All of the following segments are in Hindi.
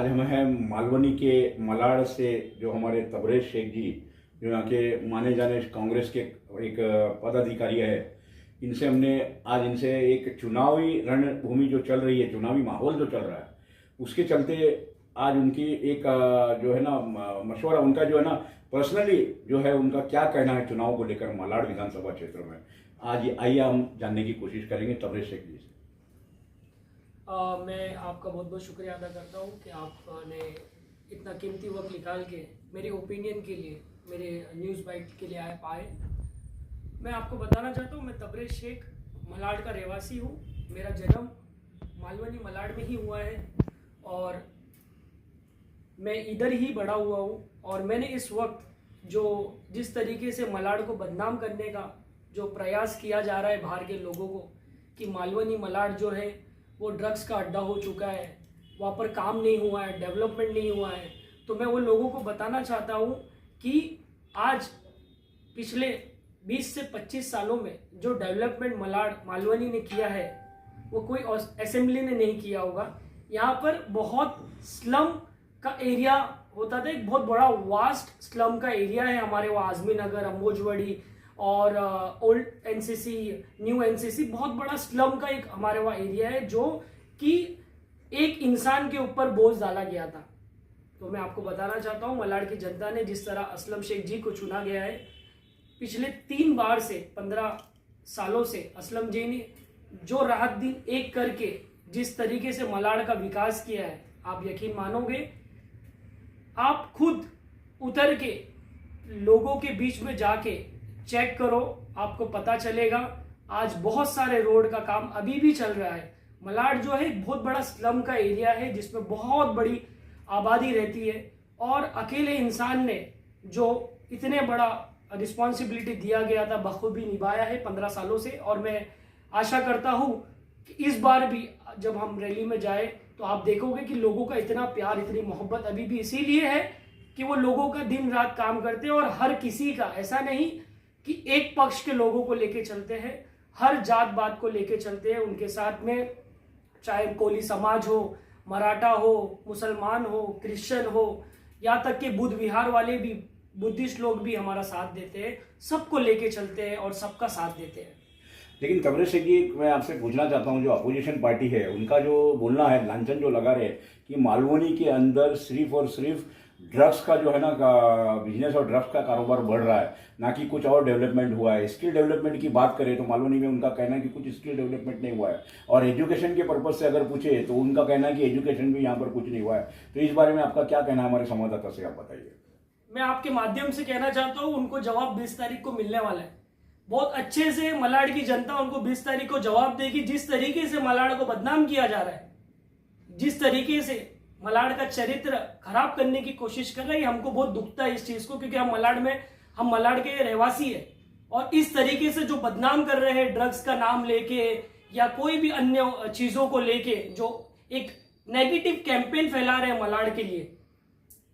आज हम हैं मालवनी के मलाड से, जो हमारे तबरेज शेख जी, जो यहाँ के माने जाने कांग्रेस के एक पदाधिकारी है, इनसे हमने आज इनसे एक चुनावी रणभूमि जो चल रही है, चुनावी माहौल जो चल रहा है, उसके चलते आज उनकी एक जो है ना मशवरा, उनका जो है ना पर्सनली जो है उनका क्या कहना है चुनाव को लेकर मलाड विधानसभा क्षेत्र में, आज आइए हम जानने की कोशिश करेंगे तबरेज शेख जी से। मैं आपका बहुत बहुत शुक्रिया अदा करता हूँ कि आपने इतना कीमती वक्त निकाल के मेरे ओपिनियन के लिए, मेरे न्यूज़ बाइट के लिए आए। मैं आपको बताना चाहता हूँ, मैं तबरेज शेख मलाड का रहवासी हूँ। मेरा जन्म मालवनी मलाड में ही हुआ है और मैं इधर ही बड़ा हुआ हूँ। और मैंने इस वक्त जिस तरीके से मलाड को बदनाम करने का जो प्रयास किया जा रहा है बाहर के लोगों को, कि मालवनी मलाड जो है वो ड्रग्स का अड्डा हो चुका है, वहाँ पर काम नहीं हुआ है, डेवलपमेंट नहीं हुआ है, तो मैं वो लोगों को बताना चाहता हूँ कि आज पिछले 20 से 25 सालों में जो डेवलपमेंट मालवनी ने किया है वो कोई असेंबली ने नहीं किया होगा। यहाँ पर बहुत स्लम का एरिया होता था, एक बहुत बड़ा वास्ट स्लम का एरिया है हमारे वहाँ, आजमी नगर, अम्बोजवाड़ी और ओल्ड एनसीसी, न्यू एनसीसी, बहुत बड़ा स्लम का एक हमारे वहाँ एरिया है जो कि एक इंसान के ऊपर बोझ डाला गया था। तो मैं आपको बताना चाहता हूँ, मलाड की जनता ने जिस तरह असलम शेख जी को चुना गया है, पिछले 3 बार से 15 सालों से असलम जी ने जो रात दिन एक करके जिस तरीके से मलाड का विकास किया है, आप यकीन मानोगे, आप खुद उतर के लोगों के बीच में जाके चेक करो, आपको पता चलेगा। आज बहुत सारे रोड का काम अभी भी चल रहा है। मलाड जो है एक बहुत बड़ा स्लम का एरिया है जिसमें बहुत बड़ी आबादी रहती है और अकेले इंसान ने जो इतने बड़ा रिस्पॉन्सिबिलिटी दिया गया था बखूबी निभाया है 15 सालों से। और मैं आशा करता हूँ कि इस बार भी जब हम रैली में जाए तो आप देखोगे कि लोगों का इतना प्यार, इतनी मोहब्बत अभी भी इसीलिए है कि वो लोगों का दिन रात काम करते हैं और हर किसी का, ऐसा नहीं कि एक पक्ष के लोगों को लेके चलते हैं, हर जात बात को लेके चलते हैं उनके साथ में, चाहे कोली समाज हो, मराठा हो, मुसलमान हो, क्रिश्चियन हो, यहाँ तक कि बुद्ध विहार वाले भी, बुद्धिस्ट लोग भी हमारा साथ देते हैं, सबको लेके चलते हैं और सबका साथ देते हैं। लेकिन तबरेज शेख जी, मैं आपसे पूछना चाहता हूँ, जो अपोजिशन पार्टी है उनका जो बोलना है, लांछन जो लगा रहे कि मालवनी के अंदर सिर्फ और सिर्फ ड्रग्स का जो है ना बिजनेस और ड्रग्स का कारोबार बढ़ रहा है, ना कि कुछ और डेवलपमेंट हुआ है। स्किल डेवलपमेंट की बात करें तो मालवनी में उनका कहना है कि कुछ स्किल डेवलपमेंट नहीं हुआ है, और एजुकेशन के पर्पज से अगर पूछे तो उनका कहना है कि एजुकेशन भी यहाँ पर कुछ नहीं हुआ है। तो इस बारे में आपका क्या कहना है, हमारे संवाददाता से आप बताइए। मैं आपके माध्यम से कहना चाहता हूँ, उनको जवाब 20 तारीख को मिलने वाला है। बहुत अच्छे से मलाड की जनता उनको 20 तारीख को जवाब देगी। जिस तरीके से मलाड को बदनाम किया जा रहा है, जिस तरीके से मलाड का चरित्र खराब करने की कोशिश कर रहे हैं, हमको बहुत दुखता है इस चीज को, क्योंकि हम मलाड के रहवासी है। और इस तरीके से जो बदनाम कर रहे हैं ड्रग्स का नाम लेके या कोई भी अन्य चीजों को लेके, जो एक नेगेटिव कैंपेन फैला रहे हैं मलाड के लिए,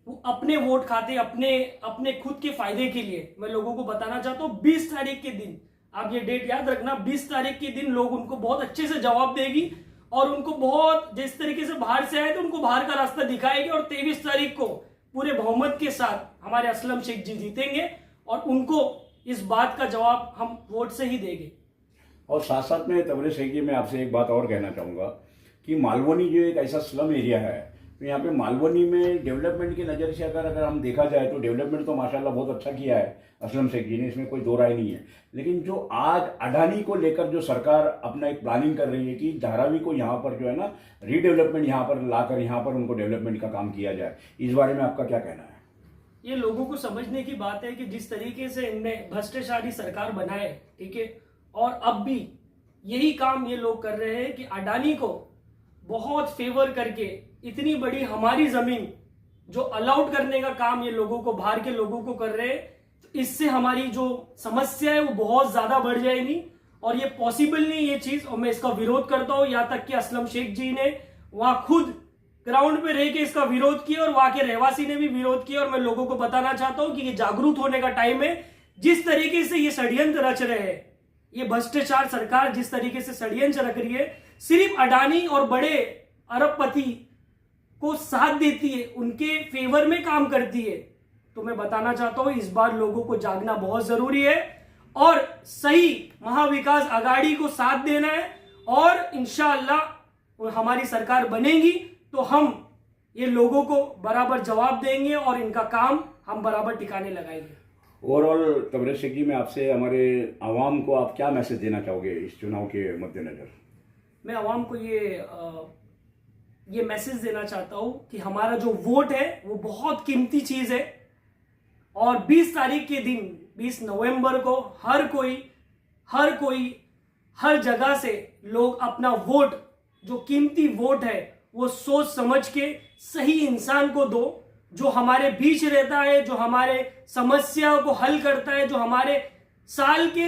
वो अपने वोट खाते, अपने खुद के फायदे के लिए। मैं लोगों को बताना चाहता हूँ 20 तारीख के दिन, आप ये डेट याद रखना, 20 तारीख के दिन लोग उनको बहुत अच्छे से जवाब देगी और उनको बहुत, जिस तरीके से बाहर से आए तो उनको बाहर का रास्ता दिखाएगी। और 23 तारीख को पूरे बहुमत के साथ हमारे असलम शेख जी जीतेंगे और उनको इस बात का जवाब हम वोट से ही देंगे। और साथ साथ में तबरेज शेख जी, मैं आपसे एक बात और कहना चाहूँगा कि मालवनी जो एक ऐसा स्लम एरिया है, तो यहाँ पे मालवनी में डेवलपमेंट की नज़र से अगर हम देखा जाए तो डेवलपमेंट तो माशाल्लाह बहुत अच्छा किया है असलम शेख जी ने, इसमें कोई दो राय नहीं है। लेकिन जो आज अडानी को लेकर जो सरकार अपना एक प्लानिंग कर रही है कि धारावी को यहाँ पर जो है ना रीडेवलपमेंट यहाँ पर लाकर यहाँ पर उनको डेवलपमेंट का काम किया जाए, इस बारे में आपका क्या कहना है? ये लोगों को समझने की बात है कि जिस तरीके से इनने भ्रष्टाचारी सरकार बनाए, ठीक है, और अब भी यही काम ये लोग कर रहे हैं कि अडानी को बहुत फेवर करके इतनी बड़ी हमारी जमीन जो अलाउड करने का काम ये लोगों को, बाहर के लोगों को कर रहे हैं। तो इससे हमारी जो समस्या है वो बहुत ज्यादा बढ़ जाएगी और ये पॉसिबल नहीं ये चीज, और मैं इसका विरोध करता हूं। यहाँ तक कि असलम शेख जी ने वहां खुद ग्राउंड पे रह के इसका विरोध किया और वहां के रहवासी ने भी विरोध किया। और मैं लोगों को बताना चाहता हूं कि ये जागरूक होने का टाइम है। जिस तरीके से ये षड्यंत्र रच रहे हैं, ये भ्रष्टाचार सरकार जिस तरीके से षड्यंत्र रख रही है, सिर्फ अडानी और बड़े अरबपति को साथ देती है, उनके फेवर में काम करती है। तो मैं बताना चाहता हूं इस बार लोगों को जागना बहुत जरूरी है और सही महाविकास आघाड़ी को साथ देना है और इंशाअल्लाह हमारी सरकार बनेगी तो हम ये लोगों को बराबर जवाब देंगे और इनका काम हम बराबर टिकाने लगाएंगे। ओवरऑल तबरेज शेख जी, मैं आपसे हमारे आवाम को आप क्या मैसेज देना चाहोगे इस चुनाव के मद्देनजर? मैं आवाम को ये मैसेज देना चाहता हूं कि हमारा जो वोट है वो बहुत कीमती चीज है और 20 तारीख के दिन 20 नवंबर को हर कोई हर जगह से लोग अपना वोट, जो कीमती वोट है वो सोच समझ के सही इंसान को दो, जो हमारे बीच रहता है, जो हमारे समस्या को हल करता है, जो हमारे साल के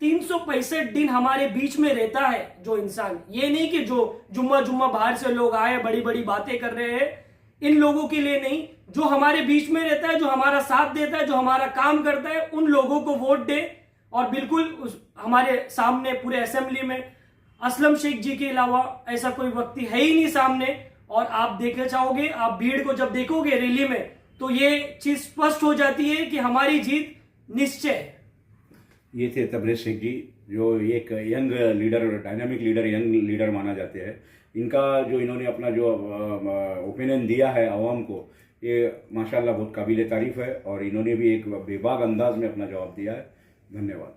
365 दिन हमारे बीच में रहता है जो इंसान। ये नहीं कि जो जुम्मा बाहर से लोग आए बड़ी बड़ी बातें कर रहे हैं, इन लोगों के लिए नहीं, जो हमारे बीच में रहता है, जो हमारा साथ देता है, जो हमारा काम करता है, उन लोगों को वोट दे। और बिल्कुल हमारे सामने पूरे असेंबली में असलम शेख जी के अलावा ऐसा कोई व्यक्ति है ही नहीं सामने। और आप देखना चाहोगे, आप भीड़ को जब देखोगे रैली में तो ये चीज स्पष्ट हो जाती है कि हमारी जीत निश्चय है। ये थे तबरेज शेख जी, जो एक young leader, dynamic leader, young leader माना जाते हैं। इनका जो इन्होंने अपना जो ओपिनियन दिया है आवाम को, ये माशाल्लाह बहुत काबिल तारीफ है और इन्होंने भी एक बेबाक अंदाज में अपना जवाब दिया है। धन्यवाद।